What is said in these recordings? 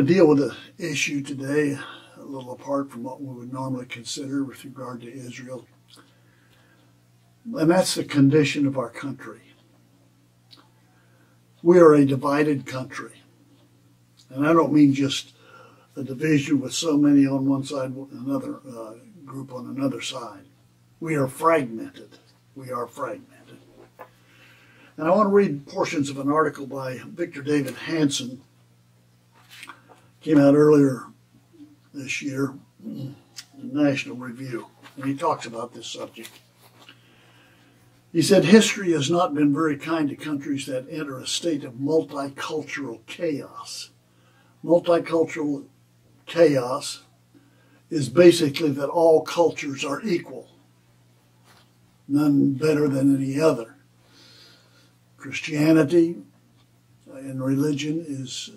deal with the issue today a little apart from what we would normally consider with regard to Israel. And that's the condition of our country. We are a divided country. And I don't mean just a division with so many on one side and another group on another side. We are fragmented. We are fragmented. And I want to read portions of an article by Victor David Hansen. Came out earlier this year in National Review, and he talks about this subject. He said, history has not been very kind to countries that enter a state of multicultural chaos. Multicultural chaos is basically that all cultures are equal, none better than any other. Christianity and religion is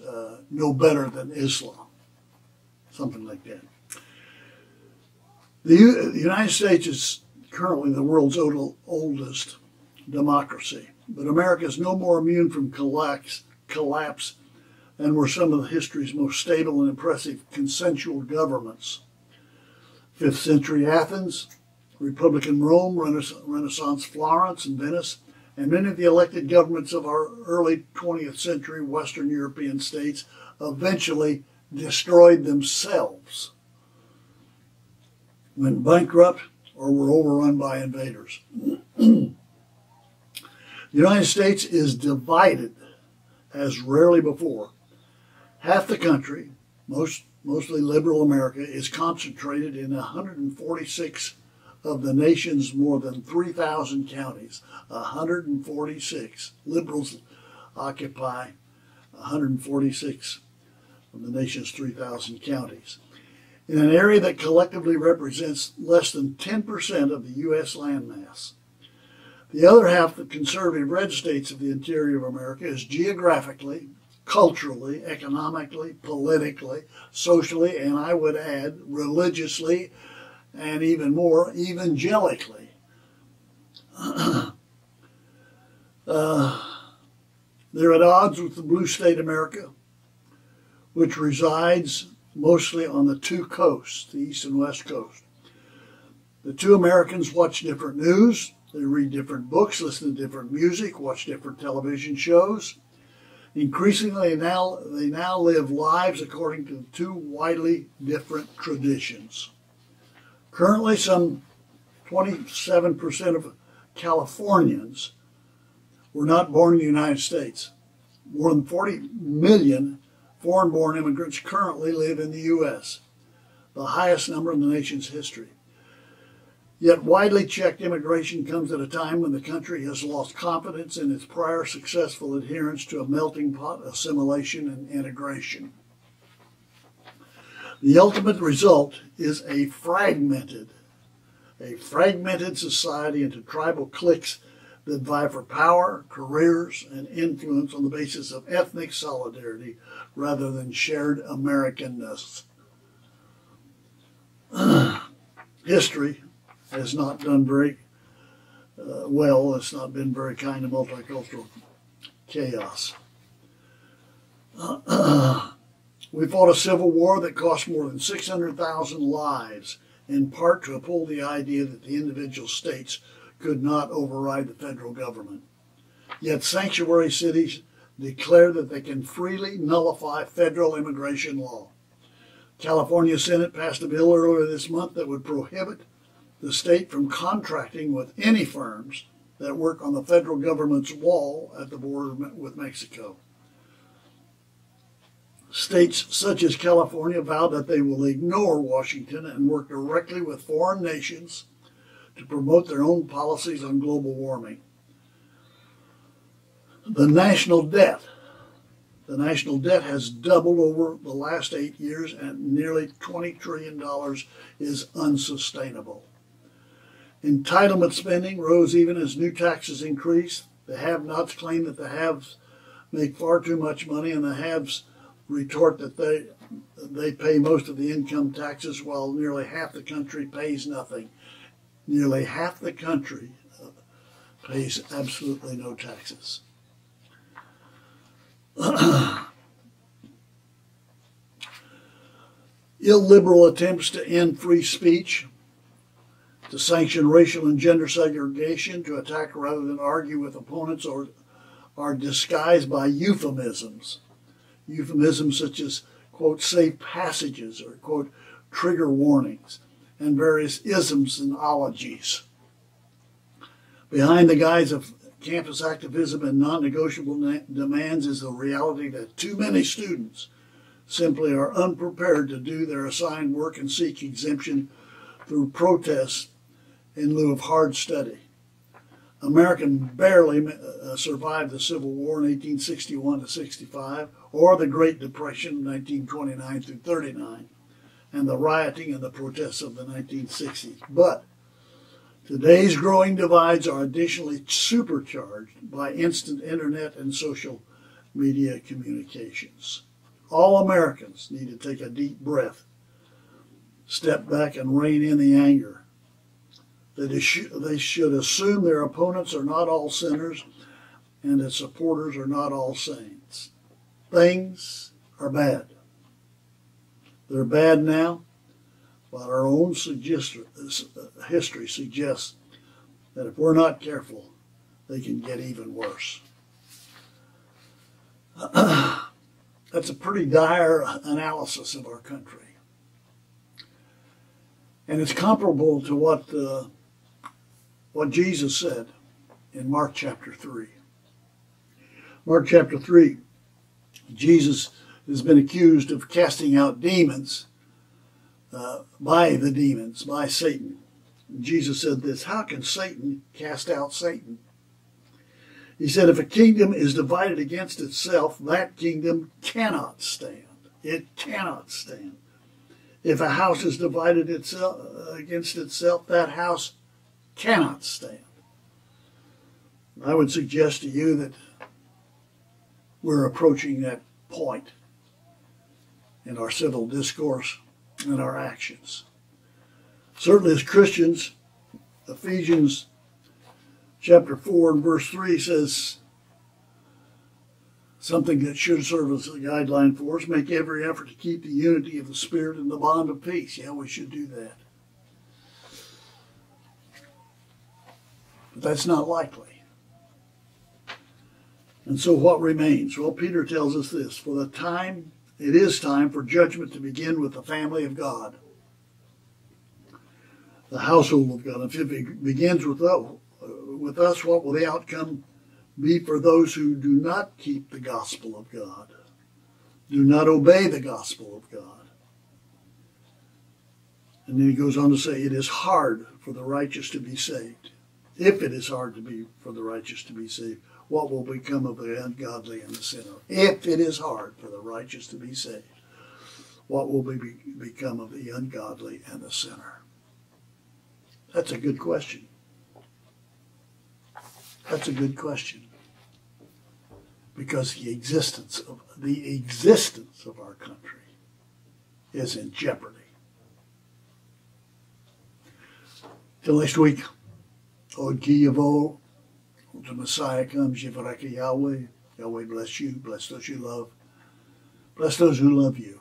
no better than Islam, something like that. The United States is currently the world's oldest democracy, but America is no more immune from collapse than were some of history's most stable and impressive consensual governments. 5th century Athens, Republican Rome, Renaissance Florence and Venice, and many of the elected governments of our early 20th century Western European states eventually destroyed themselves, went bankrupt, or were overrun by invaders. The United States is divided as rarely before. Half the country, mostly liberal America, is concentrated in 146 of the nation's more than 3,000 counties. 146. Liberals occupy 146 of the nation's 3,000 counties, in an area that collectively represents less than 10% of the U.S. landmass. The other half, the conservative red states of the interior of America, is geographically, culturally, economically, politically, socially, and I would add religiously, and even more evangelically. They're at odds with the blue state America, which resides mostly on the two coasts, the east and west coast. The two Americans watch different news, they read different books, listen to different music, watch different television shows. Increasingly, they now live lives according to two widely different traditions. Currently, some 27% of Californians were not born in the United States. More than 40 million foreign-born immigrants currently live in the U.S., the highest number in the nation's history. Yet widely checked immigration comes at a time when the country has lost confidence in its prior successful adherence to a melting pot assimilation and integration. The ultimate result is a fragmented society into tribal cliques that vie for power, careers, and influence on the basis of ethnic solidarity rather than shared Americanness. History has not done very well. It's not been very kind to multicultural chaos. We fought a civil war that cost more than 600,000 lives, in part to uphold the idea that the individual states could not override the federal government. Yet sanctuary cities declare that they can freely nullify federal immigration law. California Senate passed a bill earlier this month that would prohibit the state from contracting with any firms that work on the federal government's wall at the border with Mexico. States such as California vowed that they will ignore Washington and work directly with foreign nations to promote their own policies on global warming. The national debt has doubled over the last 8 years, and nearly $20 trillion is unsustainable. Entitlement spending rose even as new taxes increased. The have-nots claim that the haves make far too much money, and the haves retort that they pay most of the income taxes while nearly half the country pays nothing. Nearly half the country pays absolutely no taxes. illiberal attempts to end free speech, to sanction racial and gender segregation, to attack rather than argue with opponents, or are disguised by euphemisms. Euphemisms such as, quote, safe passages, or, quote, trigger warnings, and various isms and ologies. Behind the guise of campus activism and non-negotiable demands is the reality that too many students simply are unprepared to do their assigned work and seek exemption through protests in lieu of hard study. America barely survived the Civil War in 1861 to 65, or the Great Depression 1929 through 39, and the rioting and the protests of the 1960s. But today's growing divides are additionally supercharged by instant internet and social media communications. All Americans need to take a deep breath, step back, and rein in the anger. They should assume their opponents are not all sinners and that supporters are not all saints. Things are bad. They're bad now, but our own history suggests that if we're not careful, they can get even worse. That's a pretty dire analysis of our country. And it's comparable to what Jesus said in Mark chapter 3. Mark chapter 3, Jesus has been accused of casting out demons by Satan. Jesus said this, "How can Satan cast out Satan?" He said, "If a kingdom is divided against itself, that kingdom cannot stand." It cannot stand. If a house is divided against itself, that house cannot stand. I would suggest to you that we're approaching that point in our civil discourse and our actions. Certainly as Christians, Ephesians chapter 4 and verse 3 says something that should serve as a guideline for us. Make every effort to keep the unity of the Spirit and the bond of peace. Yeah, we should do that. But that's not likely. And so what remains? Well, Peter tells us this, it is time for judgment to begin with the family of God, the household of God. If it begins with us, what will the outcome be for those who do not keep the gospel of God, do not obey the gospel of God? And then he goes on to say, it is hard for the righteous to be saved. If it is hard for the righteous to be saved, what will become of the ungodly and the sinner? If it is hard for the righteous to be saved, what will become of the ungodly and the sinner? That's a good question. That's a good question. Because the existence of our country is in jeopardy. Till next week, Od Ki Yavo, the Messiah comes, Yivaraka Yahweh. Yahweh bless you, bless those you love, bless those who love you.